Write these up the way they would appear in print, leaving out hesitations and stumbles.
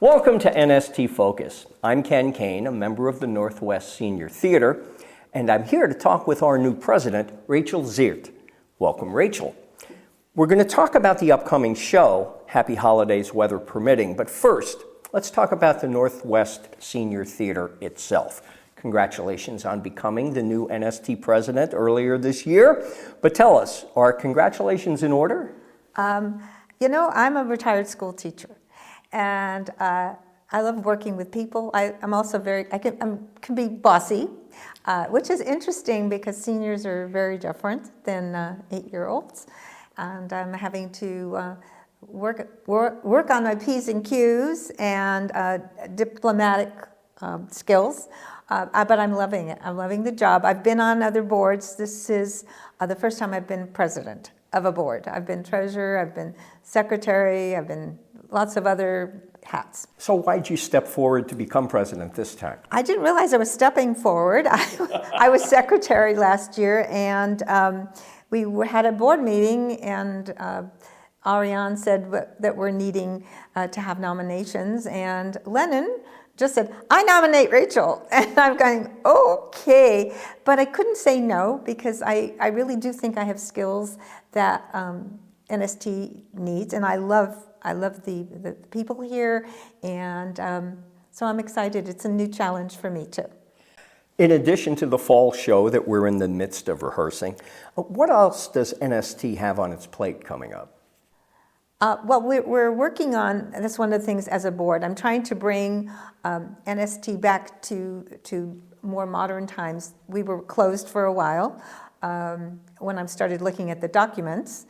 Welcome to NST Focus. I'm Ken Kane, a member of the Northwest Senior Theater, and I'm here to talk with our new president, Rachel Zierdt. Welcome, Rachel. We're going to talk about the upcoming show, Happy Holidays, Weather Permitting, but first, let's talk about the Northwest Senior Theater itself. Congratulations on becoming the new NST president earlier this year, but tell us, are congratulations in order? I'm a retired school teacher. And I love working with people. I'm also I can be bossy, which is interesting because seniors are very different than 8-year-olds. And I'm having to work on my P's and Q's and diplomatic skills. But I'm loving it. I'm loving the job. I've been on other boards. This is the first time I've been president of a board. I've been treasurer, I've been secretary, I've been lots of other hats. So why'd you step forward to become president this time? I didn't realize I was stepping forward. I was secretary last year, and we had a board meeting, and Ariane said that we're needing to have nominations, and Lennon just said, I nominate Rachel. And I'm going, okay. But I couldn't say no because I really do think I have skills that NST needs, and I love the people here, and so I'm excited. It's a new challenge for me too. In addition to the fall show that we're in the midst of rehearsing, what else does NST have on its plate coming up? Well, we're working on, that's one of the things as a board, I'm trying to bring NST back to more modern times. We were closed for a while. When I started looking at the documents,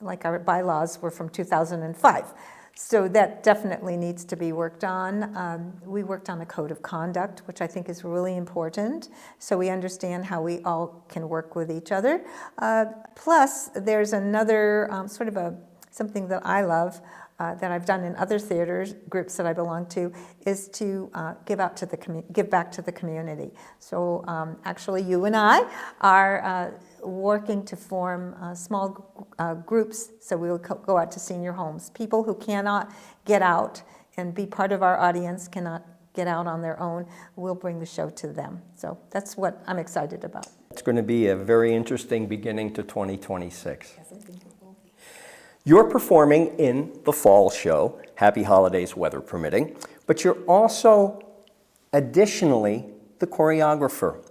like our bylaws were from 2005. So that definitely needs to be worked on. We worked on a code of conduct, which I think is really important, so we understand how we all can work with each other. Plus, there's another something that I love that I've done in other theaters, groups that I belong to, is to give back to the community. So actually, you and I are working to form small groups, so we will go out to senior homes. People who cannot get out and be part of our audience, cannot get out on their own, we'll bring the show to them. So that's what I'm excited about. It's going to be a very interesting beginning to 2026. Yes, I think it will be. You're performing in the fall show, Happy Holidays, Weather Permitting, but you're also additionally the choreographer.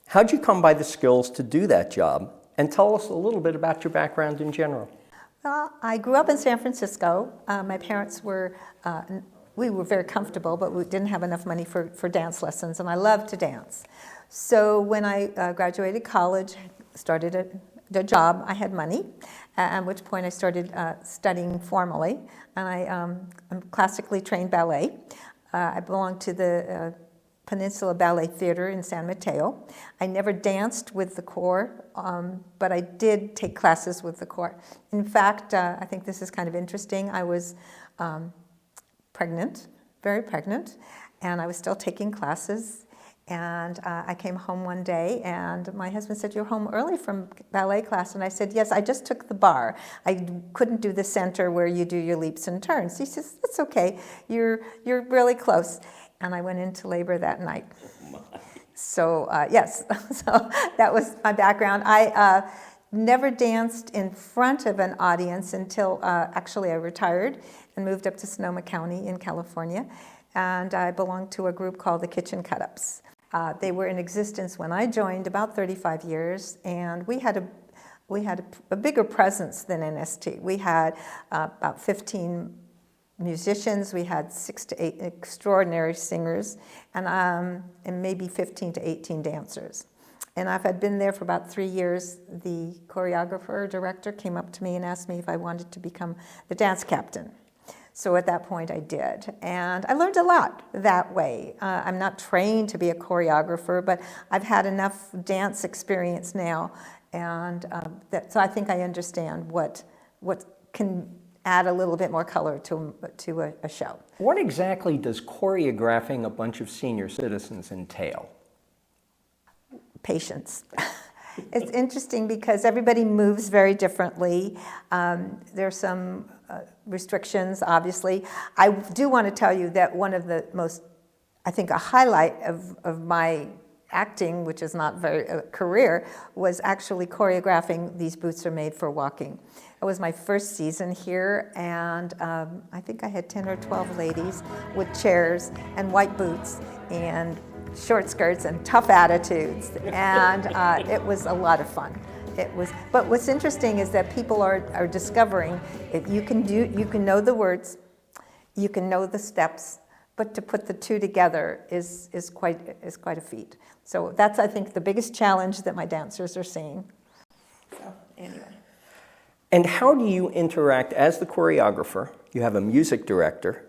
How'd you come by the skills to do that job? And tell us a little bit about your background in general. Well, I grew up in San Francisco. My parents we were very comfortable, but we didn't have enough money for dance lessons, and I loved to dance. So when I graduated college, started the job, I had money, at which point I started studying formally, and I'm classically trained ballet. I belong to the Peninsula Ballet Theater in San Mateo. I never danced with the corps, but I did take classes with the corps. In fact, I think this is kind of interesting. I was pregnant, very pregnant, and I was still taking classes. And I came home one day, and my husband said, "You're home early from ballet class." And I said, "Yes, I just took the bar. I couldn't do the center where you do your leaps and turns." He says, "That's okay. You're really close." And I went into labor that night. So yes, so that was my background. I never danced in front of an audience until actually I retired and moved up to Sonoma County in California, and I belonged to a group called the Kitchen Cut-Ups. They were in existence when I joined about 35 years, and we had a bigger presence than NST. We had about 15 musicians, we had 6 to 8 extraordinary singers, and maybe 15 to 18 dancers. And if I'd been there for about 3 years, the choreographer, director, came up to me and asked me if I wanted to become the dance captain. So at that point I did, and I learned a lot that way. I'm not trained to be a choreographer, but I've had enough dance experience now, and so I think I understand what can add a little bit more color to a show. What exactly does choreographing a bunch of senior citizens entail? Patience. It's interesting because everybody moves very differently. There's some restrictions, obviously. I do want to tell you that one of the most, I think, a highlight of my acting, which is not very career, was actually choreographing These Boots Are Made for Walking. It was my first season here, and I think I had 10 or 12 ladies with chairs and white boots and short skirts and tough attitudes, and it was a lot of fun. But what's interesting is that people are discovering you can know the words, you can know the steps, but to put the two together is quite a feat. So that's, I think, the biggest challenge that my dancers are seeing. So anyway. And how do you interact as the choreographer? You have a music director.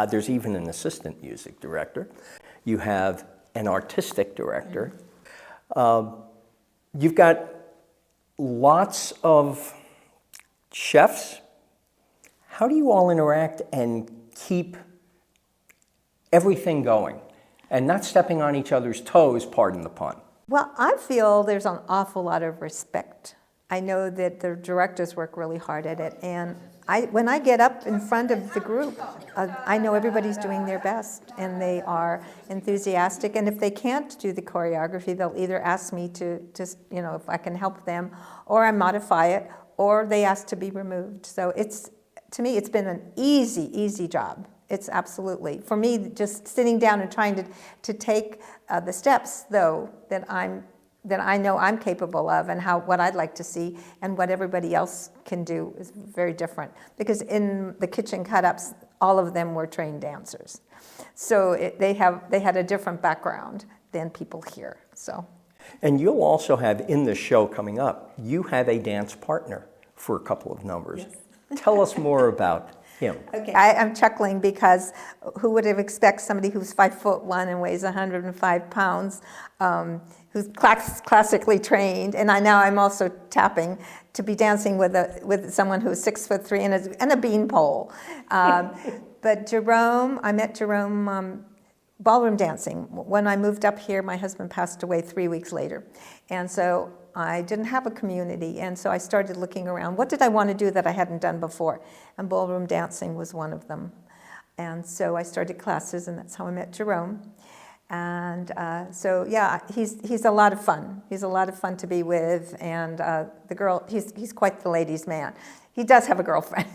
There's even an assistant music director. You have an artistic director. You've got lots of chefs. How do you all interact and keep everything going and not stepping on each other's toes, pardon the pun? Well, I feel there's an awful lot of respect. I know that the directors work really hard at it, and when I get up in front of the group, I know everybody's doing their best, and they are enthusiastic, and if they can't do the choreography, they'll either ask me to just, if I can help them, or I modify it, or they ask to be removed. So to me, it's been an easy job. It's absolutely. For me, just sitting down and trying to take the steps, though, that I know I'm capable of, and what I'd like to see, and what everybody else can do is very different. Because in the kitchen cut-ups, all of them were trained dancers, so they had a different background than people here. So. And you'll also have in the show coming up, you have a dance partner for a couple of numbers. Yes. Tell us more about him. Okay, I'm chuckling because who would have expected somebody who's 5'1" and weighs 105 pounds, who's classically trained, and now I'm also tapping, to be dancing with someone who's 6'3" and a beanpole. But Jerome, I met Jerome ballroom dancing. When I moved up here, my husband passed away 3 weeks later, and so I didn't have a community, and so I started looking around. What did I want to do that I hadn't done before? And ballroom dancing was one of them. And so I started classes, and that's how I met Jerome. And so, yeah, he's a lot of fun. He's a lot of fun to be with, and the girl, he's quite the ladies' man. He does have a girlfriend.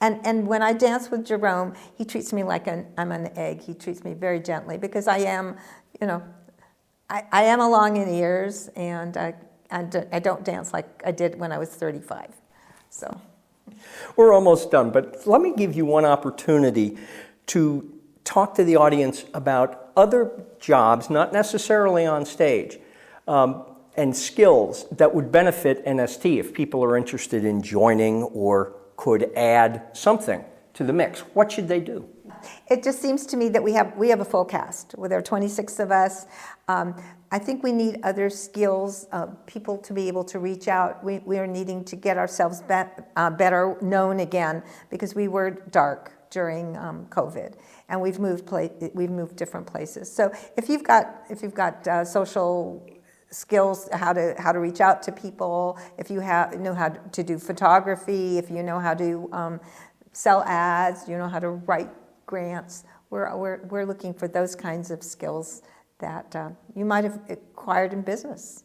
And when I dance with Jerome, he treats me like I'm an egg. He treats me very gently, because I am, I am along in years, and I don't dance like I did when I was 35. So we're almost done, but let me give you one opportunity to talk to the audience about other jobs, not necessarily on stage, and skills that would benefit NST if people are interested in joining or could add something to the mix. What should they do? It just seems to me that we have a full cast. There are 26 of us. I think we need other skills, people to be able to reach out. We are needing to get ourselves better known again, because we were dark during COVID, and we've moved different places. So if you've got social skills, how to reach out to people, if you know how to do photography, if you know how to sell ads, you know how to write grants, we're looking for those kinds of skills that you might have acquired in business,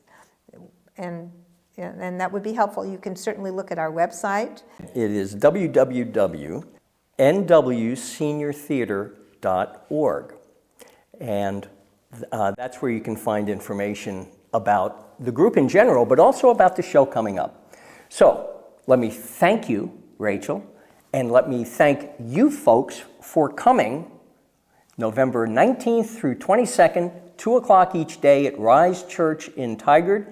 and that would be helpful. You can certainly look at our website. It is www.nwseniortheater.org, and that's where you can find information about the group in general, but also about the show coming up. So let me thank you, Rachel, and let me thank you folks for coming November 19th through 22nd, 2 o'clock each day at Rise Church in Tigard.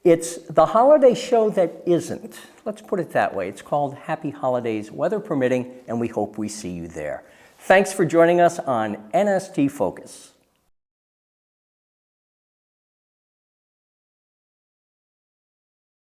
It's the holiday show that isn't. Let's put it that way. It's called Happy Holidays, weather permitting, and we hope we see you there. Thanks for joining us on NST Focus.